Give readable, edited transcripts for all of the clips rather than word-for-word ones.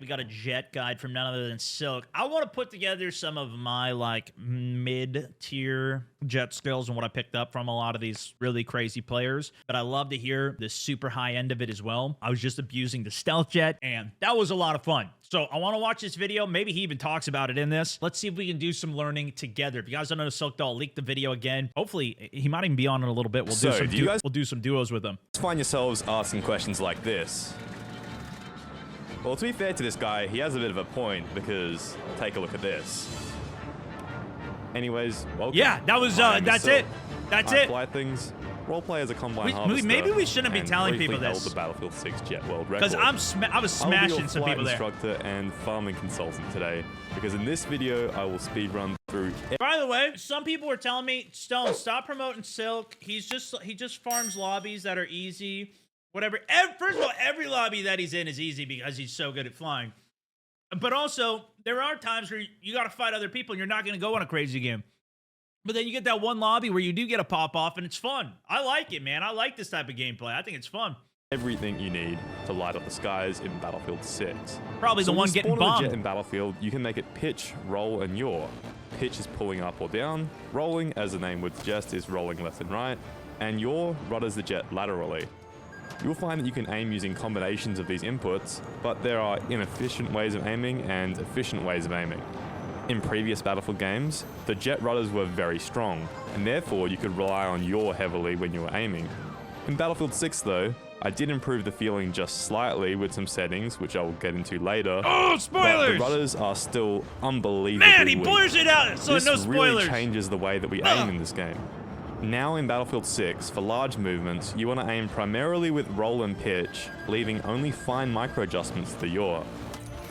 We got a jet guide from none other than Silk. I want to put together some of my like mid-tier jet skills and what I picked up from a lot of these really crazy players. But I love to hear the super high end of it as well. I was just abusing the stealth jet, and that was a lot of fun. So I want to watch this video. Maybe he even talks about it in this. Let's see if we can do some learning together. If you guys don't know Silk, though, I'll leak the video again. Hopefully, he might even be on in a little bit. We'll do some duos with him. Find yourselves asking questions like this. Well, to be fair to this guy, he has a bit of a point, because take a look at this. Anyways, welcome. Yeah, that was that's it. That's it. Fly things. Roleplay as a combine harvester. Maybe we shouldn't be telling people this. Held the Battlefield 6 jet world record. Because I was smashing some people there. I'm instructor and farming consultant today, because in this video I will speed run through. By the way, some people were telling me, Stone, stop promoting Silk. He just farms lobbies that are easy. Whatever. First of all, every lobby that he's in is easy because he's so good at flying. But also, there are times where you got to fight other people and you're not going to go on a crazy game. But then you get that one lobby where you do get a pop-off, and it's fun. I like it, man. I like this type of gameplay. I think it's fun. Everything you need to light up the skies in Battlefield 6. Probably the one getting bombed. Jet in Battlefield, you can make it pitch, roll, and yaw. Pitch is pulling up or down. Rolling, as the name would suggest, is rolling left and right. And yaw rudders the jet laterally. You'll find that you can aim using combinations of these inputs, but there are inefficient ways of aiming and efficient ways of aiming. In previous Battlefield games, the jet rudders were very strong, and therefore you could rely on yaw heavily when you were aiming. In Battlefield 6 though, I did improve the feeling just slightly with some settings, which I will get into later. Oh, spoilers! But the rudders are still unbelievably Man, he weak. blurs it out, so no spoilers! This really changes the way that we aim in this game. Now in Battlefield 6, for large movements, you want to aim primarily with roll and pitch, leaving only fine micro-adjustments to the yaw.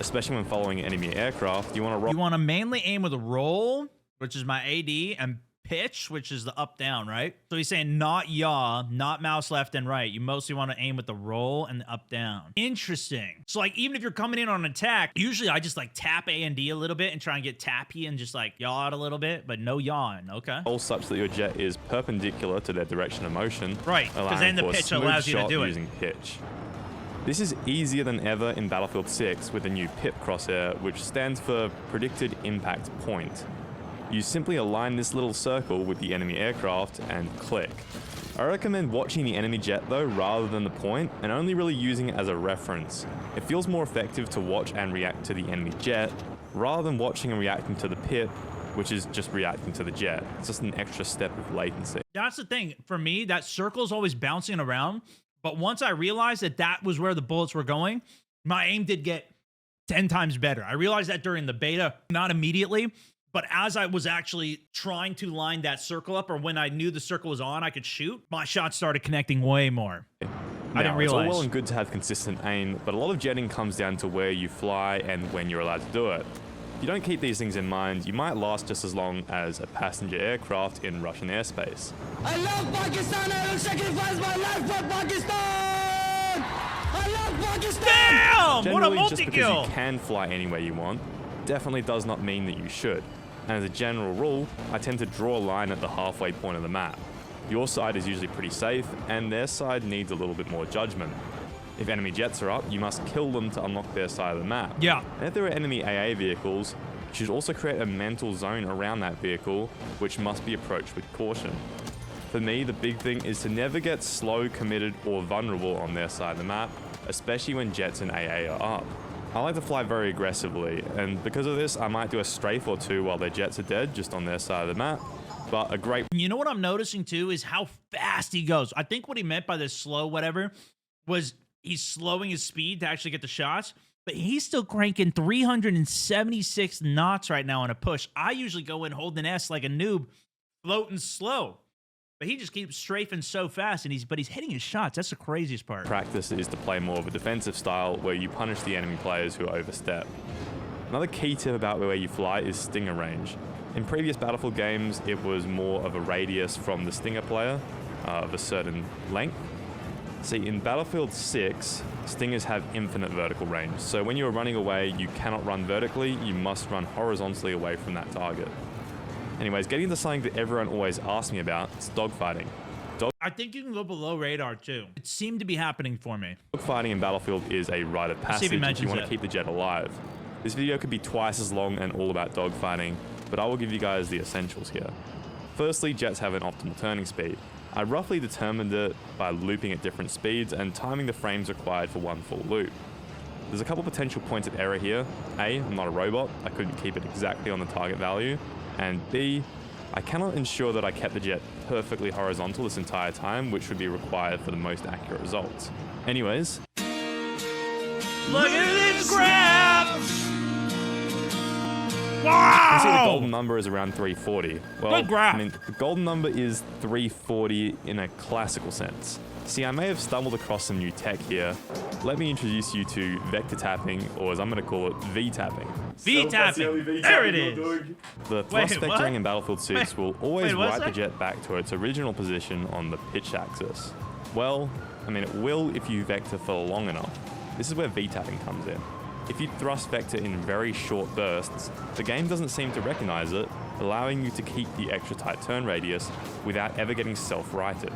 Especially when following enemy aircraft, you want to roll. You want to mainly aim with a roll, which is my AD, and pitch, which is the up-down, right? So he's saying not yaw, not mouse left and right. You mostly want to aim with the roll and the up-down. Interesting. So like even if you're coming in on an attack, usually I just like tap A and D a little bit and try and get tappy and just like yaw out a little bit, but no yawing, okay? All such that your jet is perpendicular to their direction of motion. Right, because then the pitch allows you to do it. Using pitch. This is easier than ever in Battlefield 6 with the new PIP crosshair, which stands for Predicted Impact Point. You simply align this little circle with the enemy aircraft and click. I recommend watching the enemy jet though rather than the point, and only really using it as a reference. It feels more effective to watch and react to the enemy jet rather than watching and reacting to the PIP, which is just reacting to the jet. It's just an extra step of latency. That's the thing. For me, that circle's always bouncing around. But once I realized that that was where the bullets were going, my aim did get 10 times better. I realized that during the beta, not immediately, but as I was actually trying to line that circle up, or when I knew the circle was on, I could shoot, my shots started connecting way more. I didn't realize. It's all well and good to have consistent aim, but a lot of jetting comes down to where you fly and when you're allowed to do it. If you don't keep these things in mind, you might last just as long as a passenger aircraft in Russian airspace. I love Pakistan! I will sacrifice my life for Pakistan! I love Pakistan! Damn! Generally, What a multi-kill! just because you can fly anywhere you want, definitely does not mean that you should. And as a general rule, I tend to draw a line at the halfway point of the map. Your side is usually pretty safe, and their side needs a little bit more judgment. If enemy jets are up, you must kill them to unlock their side of the map. Yeah. And if there are enemy AA vehicles, you should also create a mental zone around that vehicle, which must be approached with caution. For me, the big thing is to never get slow, committed, or vulnerable on their side of the map, especially when jets and AA are up. I like to fly very aggressively, and because of this, I might do a strafe or two while their jets are dead, just on their side of the map. But a great... You know what I'm noticing too is how fast he goes. I think what he meant by this slow whatever was he's slowing his speed to actually get the shots, but he's still cranking 376 knots right now on a push. I usually go in holding S like a noob, floating slow. But he just keeps strafing so fast, and he's hitting his shots. That's the craziest part. Practice is to play more of a defensive style where you punish the enemy players who overstep. Another key tip about where you fly is stinger range. In previous Battlefield games, it was more of a radius from the stinger player of a certain length. See, in Battlefield 6, stingers have infinite vertical range. So when you're running away, you cannot run vertically, you must run horizontally away from that target. Anyways, getting into something that everyone always asks me about, it's dogfighting. I think you can go below radar too. It seemed to be happening for me. Dogfighting in Battlefield is a rite of Let's see if he passage if you mentions want it. to keep the jet alive. This video could be twice as long and all about dogfighting, but I will give you guys the essentials here. Firstly, jets have an optimal turning speed. I roughly determined it by looping at different speeds and timing the frames required for one full loop. There's a couple potential points of error here. A, I'm not a robot, I couldn't keep it exactly on the target value. And B, I cannot ensure that I kept the jet perfectly horizontal this entire time, which would be required for the most accurate results. Anyways. Look at this grab! You can see the Wow! golden number is around 340. Well, Good graph. I mean, the golden number is 340 in a classical sense. See, I may have stumbled across some new tech here. Let me introduce you to vector tapping, or as I'm going to call it, V-tapping. V-tapping. There it is. The thrust Wait, what? vectoring in Battlefield 6 will always wait, what's right the that? jet back to its original position on the pitch axis. Well, I mean, it will if you vector for long enough. This is where V-tapping comes in. If you thrust vector in very short bursts, the game doesn't seem to recognize it, allowing you to keep the extra tight turn radius without ever getting self-righted.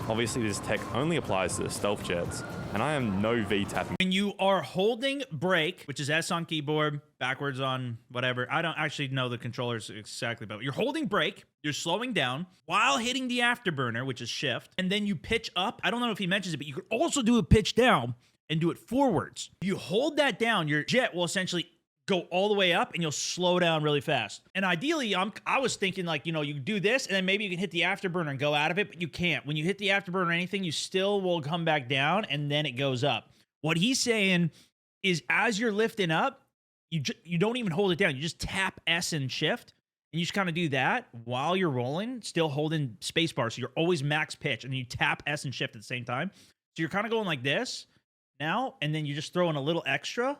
Obviously, this tech only applies to the stealth jets, and I am no V-tapping. When you are holding brake, which is S on keyboard, backwards on whatever. I don't actually know the controllers exactly, but you're holding brake, you're slowing down while hitting the afterburner, which is shift, and then you pitch up. I don't know if he mentions it, but you could also do a pitch down and do it forwards. If you hold that down, your jet will essentially go all the way up and you'll slow down really fast. And ideally, I was thinking like, you know, you do this and then maybe you can hit the afterburner and go out of it, but you can't. When you hit the afterburner or anything, you still will come back down and then it goes up. What he's saying is as you're lifting up, you don't even hold it down. You just tap S and shift and you just kind of do that while you're rolling, still holding spacebar. So you're always max pitch and you tap S and shift at the same time. So you're kind of going like this now, and then you just throw in a little extra,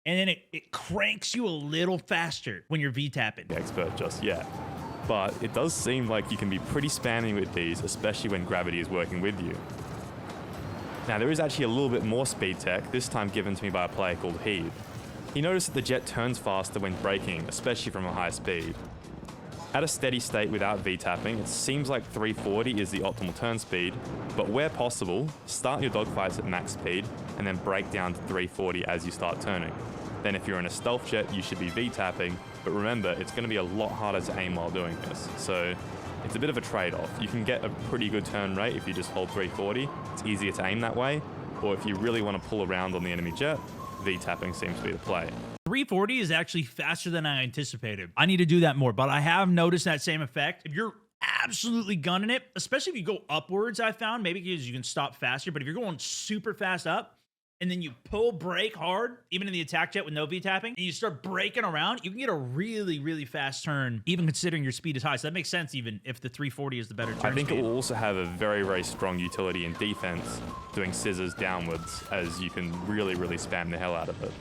and then it cranks you a little faster when you're V-tapping. Expert just yet. But it does seem like you can be pretty spammy with these, especially when gravity is working with you. Now there is actually a little bit more speed tech, this time given to me by a player called Heed. He noticed that the jet turns faster when braking, especially from a high speed. At a steady state without V-tapping, it seems like 340 is the optimal turn speed, but where possible, start your dogfights at max speed and then brake down to 340 as you start turning. Then if you're in a stealth jet, you should be V-tapping, but remember, it's going to be a lot harder to aim while doing this, so it's a bit of a trade-off. You can get a pretty good turn rate if you just hold 340, it's easier to aim that way, or if you really want to pull around on the enemy jet, V-tapping seems to be the play. 340 is actually faster than I anticipated. I need to do that more, but I have noticed that same effect. If you're absolutely gunning it, especially if you go upwards, I found, maybe because you can stop faster, but if you're going super fast up, and then you pull brake hard, even in the attack jet with no V-tapping, and you start braking around, you can get a really, really fast turn, even considering your speed is high. So that makes sense even if the 340 is the better turn I think speed. it will also have a very, very strong utility in defense, doing scissors downwards, as you can really, really spam the hell out of it.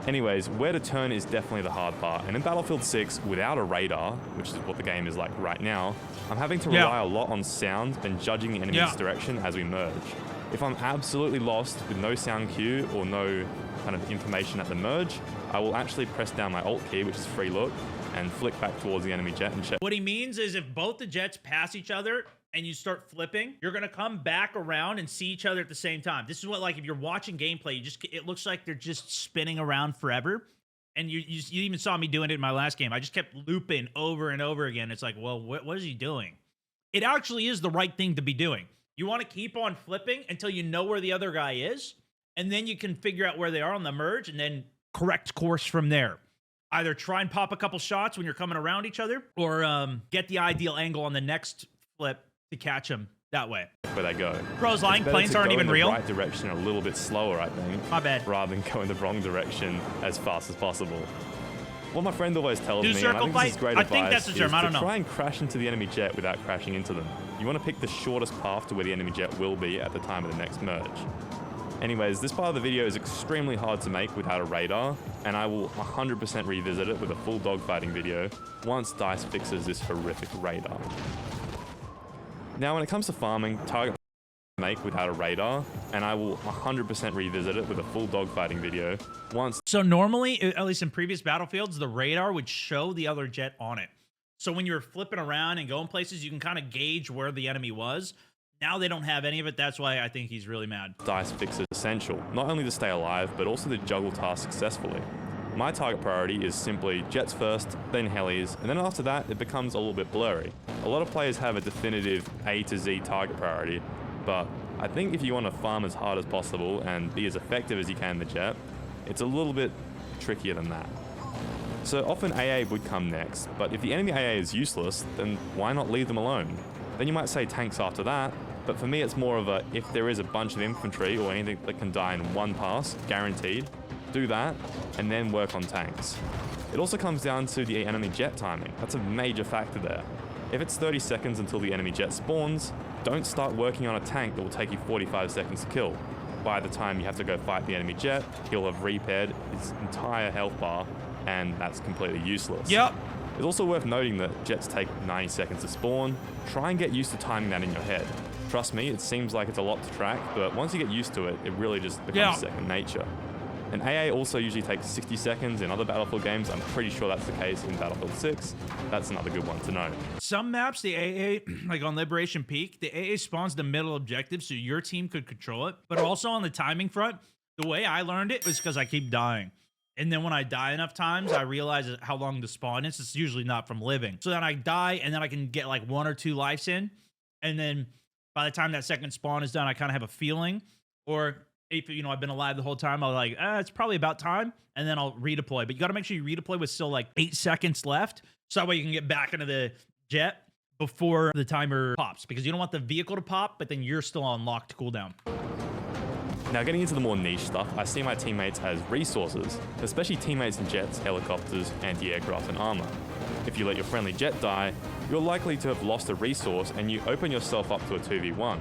Anyways, where to turn is definitely the hard part, and in Battlefield 6, without a radar, which is what the game is like right now, I'm having to rely a lot on sound and judging the enemy's direction as we merge. If I'm absolutely lost with no sound cue or no kind of information at the merge, I will actually press down my Alt key, which is free look, and flick back towards the enemy jet and check. What he means is if both the jets pass each other and you start flipping, you're going to come back around and see each other at the same time. This is what, like, if you're watching gameplay, it looks like they're just spinning around forever. And you even saw me doing it in my last game. I just kept looping over and over again. It's like, well, what is he doing? It actually is the right thing to be doing. You want to keep on flipping until you know where the other guy is, and then you can figure out where they are on the merge and then correct course from there. Either try and pop a couple shots when you're coming around each other, or get the ideal angle on the next flip to catch them that way. Where they go. Bro's lying, planes aren't even real. Right direction a little bit slower, I think. My bad. Rather than go in the wrong direction as fast as possible. What my friend always tells Do me, and I circle think this is fight? great I advice, think that's the term, is I don't to know. try and crash into the enemy jet without crashing into them. You want to pick the shortest path to where the enemy jet will be at the time of the next merge. Anyways, this part of the video is extremely hard to make without a radar, and I will 100% revisit it with a full dogfighting video once DICE fixes this horrific radar. Now, when it comes to farming, target make without a radar, and I will 100% revisit it with a full dogfighting video once. So normally, at least in previous battlefields, the radar would show the other jet on it. So when you're flipping around and going places, you can kind of gauge where the enemy was. Now they don't have any of it. That's why I think he's really mad. Dice fix is essential, not only to stay alive, but also to juggle tasks successfully. My target priority is simply jets first, then helis, and then after that, it becomes a little bit blurry. A lot of players have a definitive A to Z target priority, but I think if you want to farm as hard as possible and be as effective as you can in the jet, it's a little bit trickier than that. So often AA would come next, but if the enemy AA is useless, then why not leave them alone? Then you might say tanks after that, but for me it's more of a, if there is a bunch of infantry or anything that can die in one pass, guaranteed, do that, and then work on tanks. It also comes down to the enemy jet timing. That's a major factor there. If it's 30 seconds until the enemy jet spawns, don't start working on a tank that will take you 45 seconds to kill. By the time you have to go fight the enemy jet, he'll have repaired his entire health bar, and that's completely useless. Yep. It's also worth noting that jets take 90 seconds to spawn. Try and get used to timing that in your head. Trust me, it seems like it's a lot to track, but once you get used to it, it really just becomes second nature. And AA also usually takes 60 seconds in other Battlefield games. I'm pretty sure that's the case in Battlefield 6. That's another good one to know. Some maps, the AA, like on Liberation Peak, the AA spawns the middle objective so your team could control it. But also on the timing front, the way I learned it was because I keep dying. And then when I die enough times, I realize how long the spawn is. It's usually not from living. So then I die, and then I can get like 1 or 2 lives in. And then by the time that second spawn is done, I kind of have a feeling. Or if, you know, I've been alive the whole time, I'll like, it's probably about time. And then I'll redeploy. But you got to make sure you redeploy with still like 8 seconds left. So that way you can get back into the jet before the timer pops. Because you don't want the vehicle to pop, but then you're still on locked cooldown. Now getting into the more niche stuff, I see my teammates as resources, especially teammates in jets, helicopters, anti-aircraft and armor. If you let your friendly jet die, you're likely to have lost a resource and you open yourself up to a 2v1.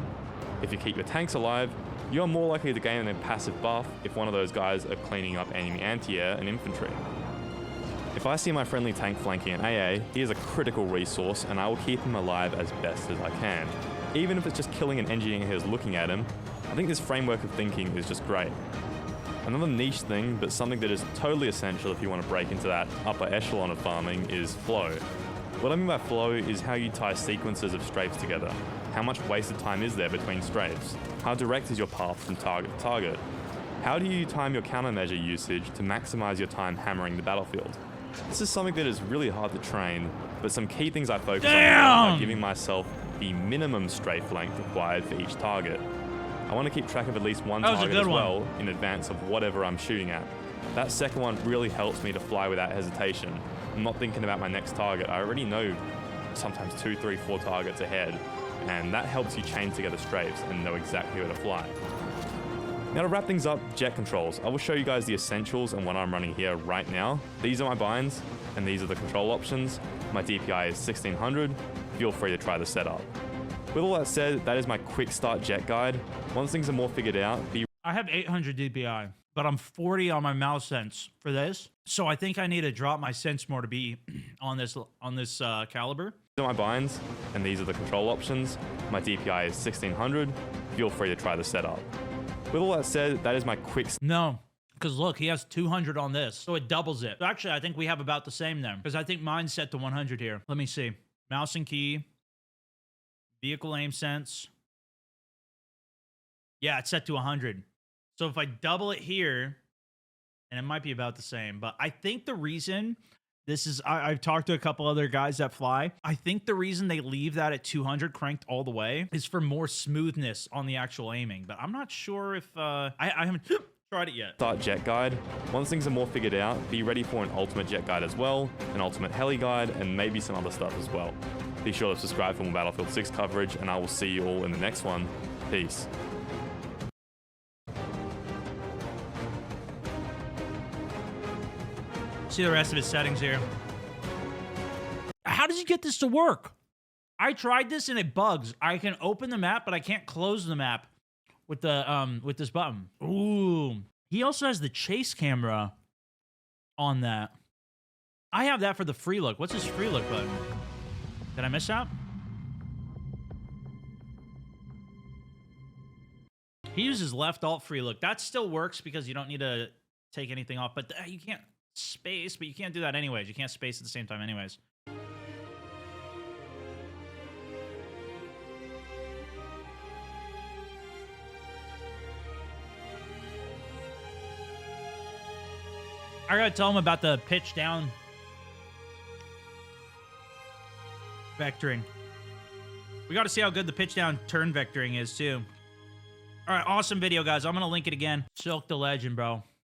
If you keep your tanks alive, you're more likely to gain a passive buff if one of those guys are cleaning up enemy anti-air and infantry. If I see my friendly tank flanking an AA, he is a critical resource and I will keep him alive as best as I can. Even if it's just killing an engineer who's looking at him, I think this framework of thinking is just great. Another niche thing, but something that is totally essential if you want to break into that upper echelon of farming, is flow. What I mean by flow is how you tie sequences of strafes together. How much wasted time is there between strafes? How direct is your path from target to target? How do you time your countermeasure usage to maximize your time hammering the battlefield? This is something that is really hard to train, but some key things I focus on are giving myself the minimum strafe length required for each target. I want to keep track of at least one target as well in advance of whatever I'm shooting at. That second one really helps me to fly without hesitation. I'm not thinking about my next target. I already know sometimes 2, 3, 4 targets ahead, and that helps you chain together strafes and know exactly where to fly. Now to wrap things up, jet controls. I will show you guys the essentials and what I'm running here right now. These are my binds, and these are the control options. My DPI is 1600. Feel free to try the setup. With all that said, that is my quick start jet guide. Once things are more figured out, I have 800 DPI, but I'm 40 on my mouse sense for this. So I think I need to drop my sense more to be on this caliber. These are my binds, and these are the control options. My DPI is 1600. Feel free to try the setup. With all that said, that is my quick... No, because look, he has 200 on this, so it doubles it. Actually, I think we have about the same then, because I think mine's set to 100 here. Let me see. Mouse and key. Vehicle aim sense. Yeah, it's set to 100. So if I double it here, and it might be about the same, but I think the reason this is, I've talked to a couple other guys that fly. I think the reason they leave that at 200 cranked all the way is for more smoothness on the actual aiming. But I'm not sure if, I haven't tried it yet. Start jet guide. Once things are more figured out, be ready for an ultimate jet guide as well, an ultimate heli guide, and maybe some other stuff as well. Be sure to subscribe for more Battlefield 6 coverage, and I will see you all in the next one. Peace. See the rest of his settings here. How does he get this to work? I tried this and it bugs. I can open the map, but I can't close the map with the with this button. Ooh. He also has the chase camera on that. I have that for the free look. What's his free look button? Did I miss out? He uses left alt free look. That still works because you don't need to take anything off, but you can't space, but you can't do that anyways. You can't space at the same time anyways. I gotta tell him about the pitch down vectoring. We gotta see how good the pitch down turn vectoring is too. All right, awesome video, guys. I'm gonna link it again. Silk the legend, bro.